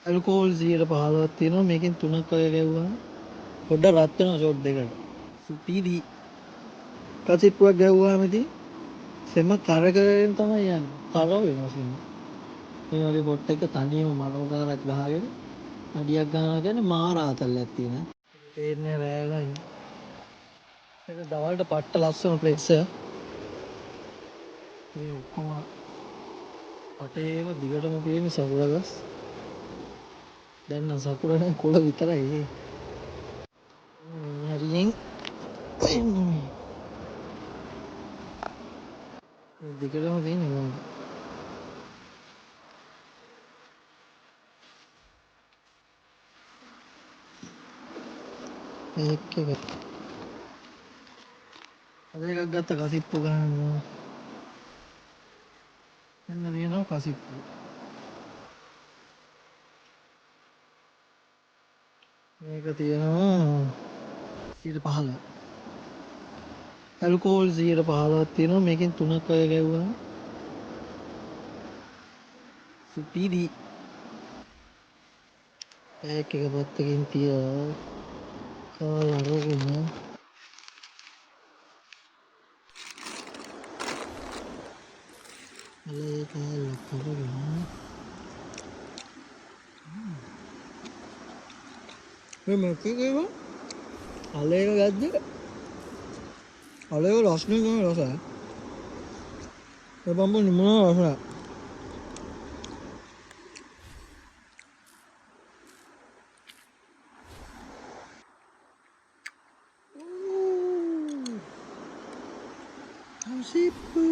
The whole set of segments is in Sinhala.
ඇල්කෝහොල් 15ක් තියෙනවා. මේකෙන් 3ක් වගේ ගැව්වම පොඩ්ඩක් රත් වෙනවා ෂොට් දෙකට. සුපිරි. කසිප්පුවක් ගැව්වම ඉතින් සෙම කරකරගෙන තමයි යන්නේ. කරව වෙනවා සෙම. මේ වගේ පොට් එක තනියම මනෝකාරක් ගහගෙන අඩියක් ගන්නවා කියන්නේ මාර ආතල්ලක් තියෙන. තේරෙන්නේ රෑගයි. ඒක දවල්ට පට්ට ලස්සන ප්ලේස් එක. මේ ඔක්කොම වටේම දිගටම තියෙන සකුරගස්. දැන් නම් සකුර නැහැ කොළ විතරයි. හරියෙන් දිගටම තියෙන මොකද? ඒක එක. අද එකක් ගත්ත කසිප්පු ගන්න. එන්න තියෙනවා කසිප්පු. මේක තියෙනවා 15. ඇල්කෝහොල් 15ක් තියෙනවා. මේකෙන් 3ක් වගේ ගැව්වම සුපිරි. ඒක එක පැත්තකින් තියලා කාලා අරගෙන අලේ කාලා කරගෙන මේ කීකේව අලේක ගද්ද අලේක රස්නේ ගම රසයි ඒ බම්බු නිමුණ රසයි සිප්පු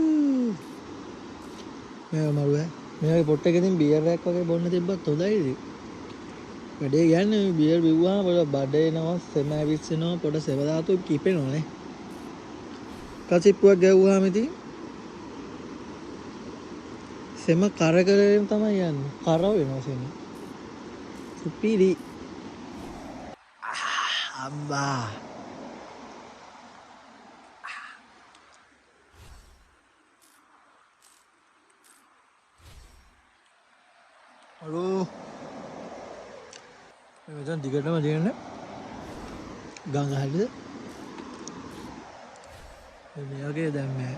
මේ මරුවේ මේ පොට් එකකින් බියර් එකක් වගේ බොන්න තිබ්බත් හොඳයිද වැඩේ කියන්නේ බියර් බිව්වම පොඩ බඩ එනවා සෙම ඇවිස්සෙනවා පොඩ සෙව ධාතු කිපෙනවනේ කසිප්පුවක් ගැව්වම ඉතින් සෙම කරකරගෙන තමයි යන්නේ කරව වෙනවා සෙම සුපිරි අම්බා හලෝ මෙතන දිගටම තියෙන්නේ ගඟ හැද මේ වගේ දැන් මේ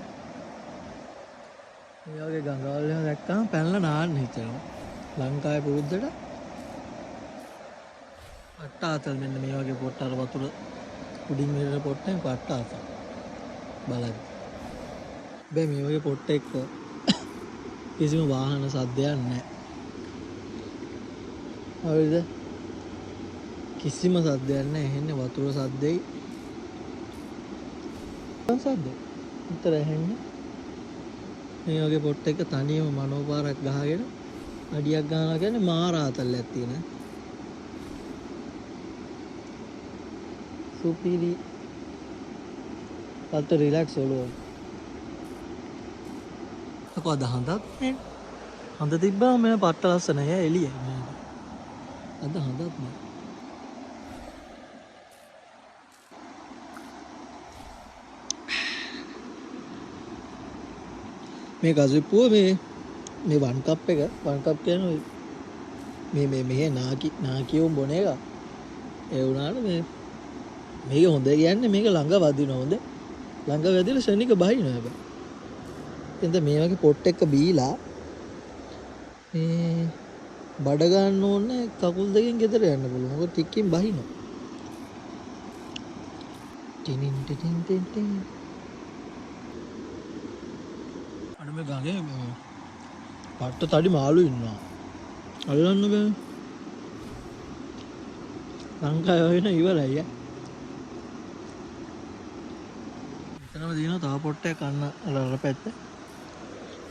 වගේ ගඟවල් එහෙම දැක්කම පැනලා නාන්න හිතෙනවා ලංකාවේ පුරුද්දට අට්ට ආතල් මෙන්න මේ වගේ පොට් අර වතුර උඩින් එන පොට් එක අට්ට ආතල් බලන්න බෑ මේ වගේ පොට් එක කිසිම වාහන සද්දයක් නැහැ හරිද කිසිම සද්දයක් නැහැ ඇහෙන්නේ වතුර සද්දෙයි සද්ද විතර ඇහෙන්නේ මේ වගේ පොට් එක තනියම මනෝපාරක් ගහගෙන අඩියක් ගන්නවා කියන්නේ මාර ආතල්ලක් තියෙන සුපිරි අත රිලැක්ස් ඔලුව කොහොද හඳක් නේ හඳ තිබ්බම මේ පට්ට ලස්සනයි එළිය අද හඳක් නෑ මේ කසිප්පුව මේ වන් කප් එක වන් කප් කියන්නේ මේ මෙහෙ නාකියෝ බොන එක ඒ වුණාට මේක හොඳ කියන්නේ මේක ළඟ වදින හොඳ ළඟ වැදිලා ශනික බහිනවා හැබැයි එතෙන්ද මේ වගේ පොට් එක බීලා මේ බඩ ගන්න ඕනේ කකුල් දෙකෙන් ගෙදර යන්න පුළුවන් මොකද ටිකකින් බහිනවා ටිනින් ටිටින් ටිටින් අර මේ ගඟේ පට්ට තඩි මාළු ඉන්නවා අල්ලන්න බෑ ලංකාවේ වෙන ඉවරයි එතනම තියෙනවා තව පොට් එකක් කන්න අර පැත්ත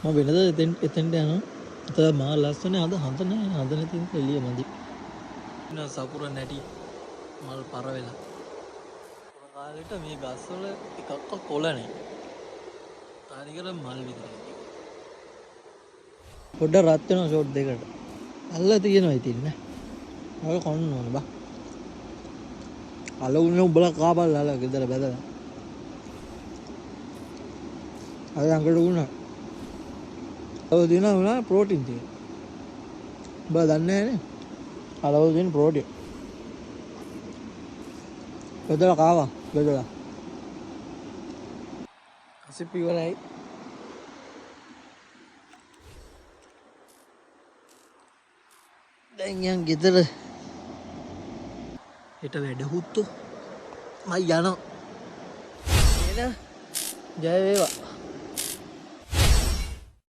මම වෙනද එතෙන්ට යනවා එතන මා ලස්සන අද හඳ නැහැ හඳ නැති එළිය මදි ඉන්න සකුර නැටි මල් පර වෙලා කාලෙට මේ ගස්වල එකක්වත් කොළ නැහැ හරියට මල් විතරයි පොඩ්ඩක් රත් වෙනවා ෂොට් දෙකට අල්ල තියෙනවා ඉතින් නේ අර කොන්න ඕන බා අලුනේ උඹලා කාපල් අල ගෙදර බැදලා අර අඟට උනා ඔය දිනවා උනා ප්‍රෝටීන් තියෙන බා දන්නේ නැහැ නේ අලවල් දෙන ප්‍රෝටිය. බෙදලා කාවා බෙදලා. කසිප් ඉවරයි. දැන් යන් ගෙදර. හෙට වැඩ හුත්තෝ. මම යනවා. එන ජය වේවා.